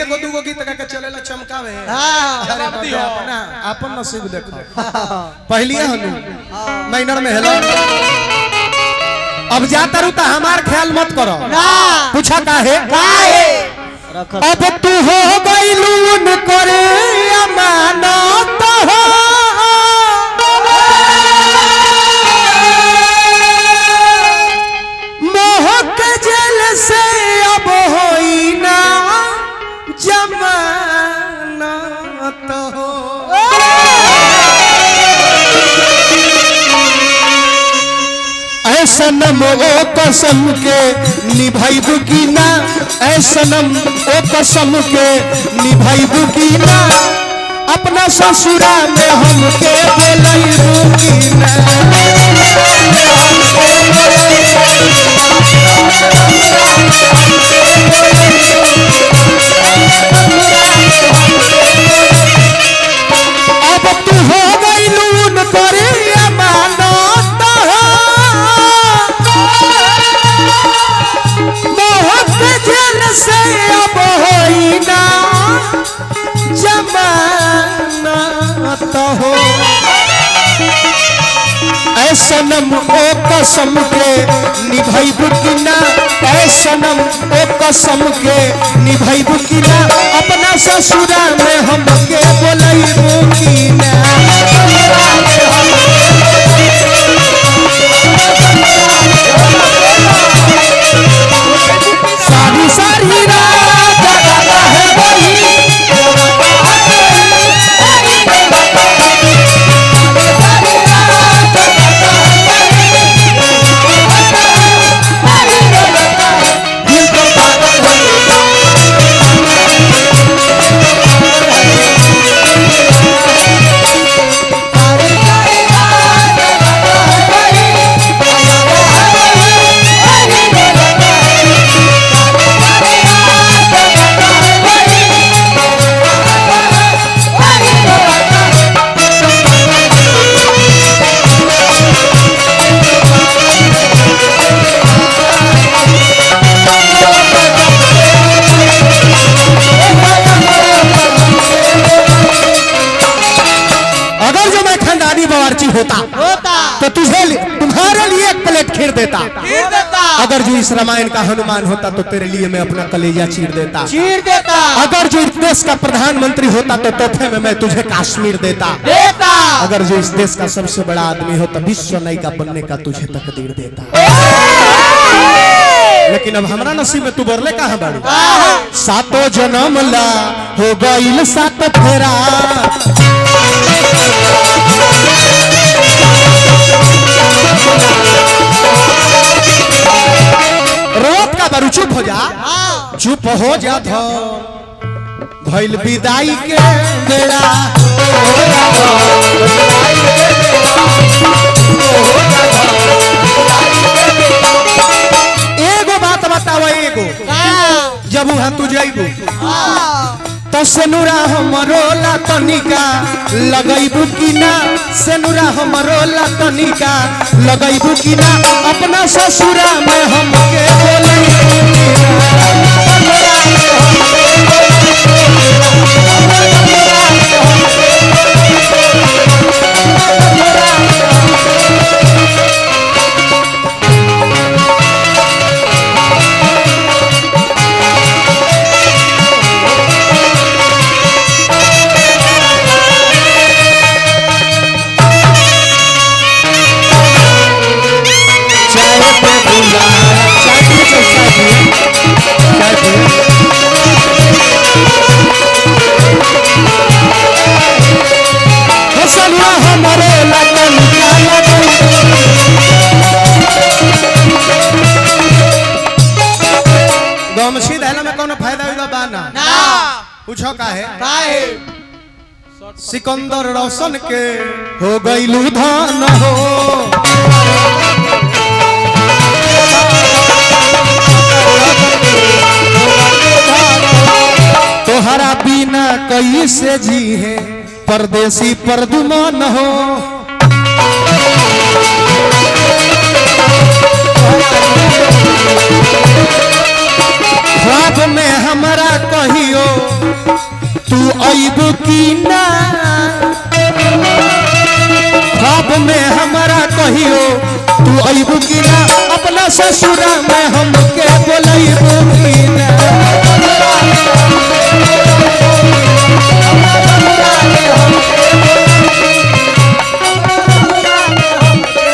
एगो दूगो गीत गा के चलेला चमकावे। अरे बाप अपना अपन नसीब देखो। पहली हनु माइनर में हेलो अब जाता रू तो हमार ख्याल मत करो पूछा काहे अब तू हो गइलून करे अमानत हो मोह के जेल से अब होई ना जमानत हो सनम ओ कसम के निभाइबू की ना सनम ओ कसम के निभाइबू की ना अपना ससुरा में हमके बोलैबू की ना अब तू हो गइलून करे से अब होई ना जमानत हो सनम ओ कसम के निभाइबू की ना सनम ओ कसम के निभाइबू की ना अपना ससुरा में हमके बोलैबू की ना सारी सारी रात जगाता है वही होता तो तुम्हारे लिए एक प्लेट खीर देता अगर जो इस रामायण का हनुमान होता तो तेरे लिए मैं अपना कलेजा चीर देता अगर जो इस देश का प्रधानमंत्री होता तो तोहफे में मैं तुझे कश्मीर देता अगर जो इस देश का सबसे बड़ा आदमी होता विश्व नायिका बनने का तुझे तकदीर देता लेकिन अब हमारा नसीब में तू बरले कहाँ बाड़ी सातों जन्म ला हो गइल सात फेरा रोत का बारू चुप हो जा भइल विदाई के बेड़ा एगो बात बताओ एगो जब वहां तू जाइबू तो सेनुरा हमरो ला तनिका लगैबू की ना सेनुरा हमरो ला तनिका लगैबू की ना अपना ससुरा में हमके बोलैबू की पूछो काहे सिकंदर रोशन के हो गइलू धान हो तोहरा बिना कैसे जी है परदेसी परदुमान हो ख्वाब में हमारा कहियो अइब की ना ख्वाब में हमारा कहियो तू अइब की ना अपना ससुरा में हमके बोलइब की ना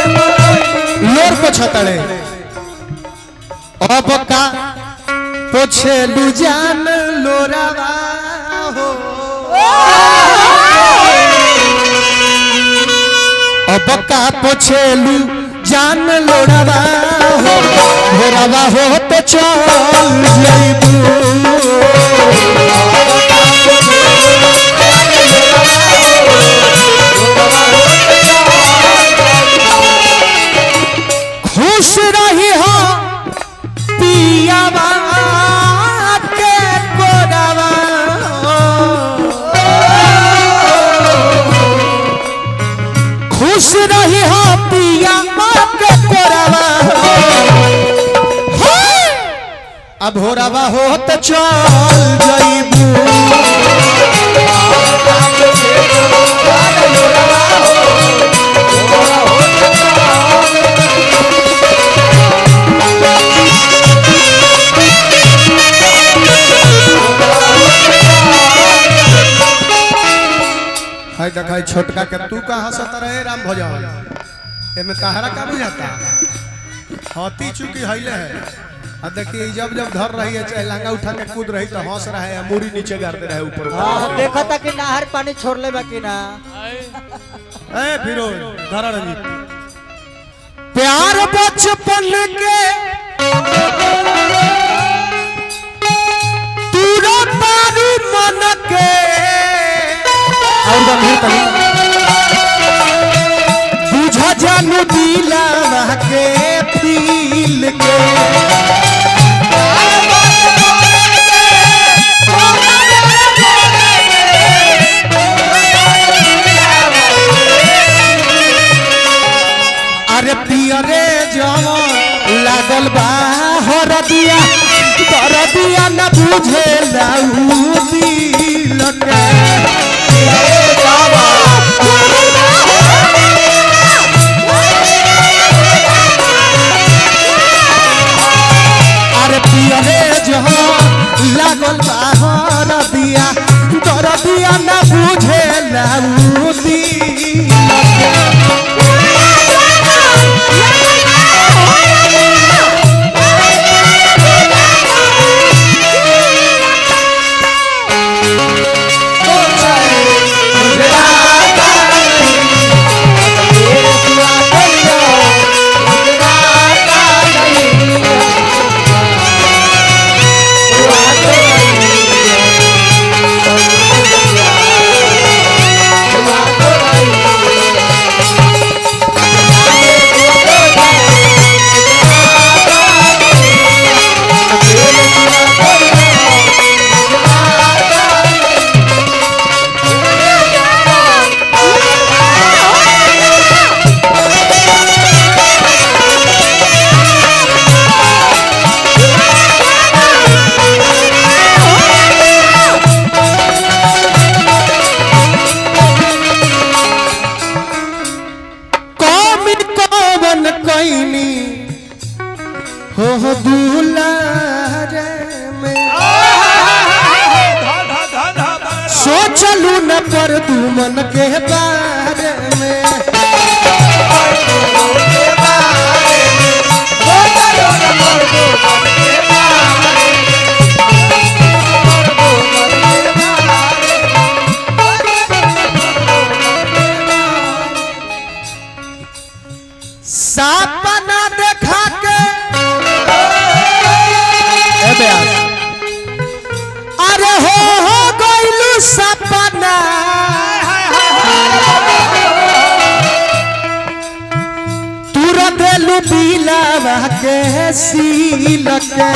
लोर पोछतड़े अब का पोछेलू जान लोरावा हो अब का पोछेलू जान लोरावा हो भोरावा हो तो चल जाइबू खुश रही हो पियावा के कोरावा खुश रही हो पियावा के कोरावा अब होरावा हो तो चल जाइबू हाय देखाई छोटका के तू कहाँ से तरह राम भजन एमे तहरा का बुझाता हाथी चुकी हइले है अब देखिए जब जब धर रही है चाहे लांगा उठा के कूद रही तो हंस रहा है मूरी नीचे गाड़ते रहे ऊपर देखा था कि नहर पानी छोड़ ले बाकी ना ए फिरोज धरा रंजीत प्यार बचपन के तूरा तारू मन के और गंभीर तनी बुझा जानू दिलावा के फील के अरे पियरे जवान लागल बा हर दिया कर दिया न बुझे लाऊ दिल के अरे पियरे जवान लागल बा हर दिया कर दिया न बुझे लाऊ दिल हो दुलारे में सोचलू न पर तू मन के बारे में सपना देखा के अरे हो गइलू सपना तुरंत देलू दिलावा के सील के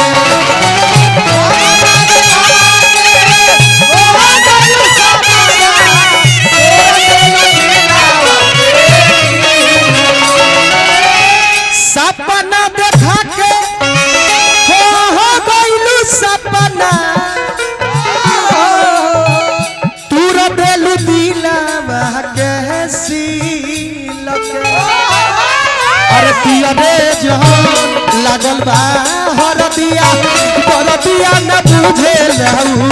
सपना देखा के हो गइलू सपना तू पियरे जहान लागल बा हरदिया परतिया न बुझे लहू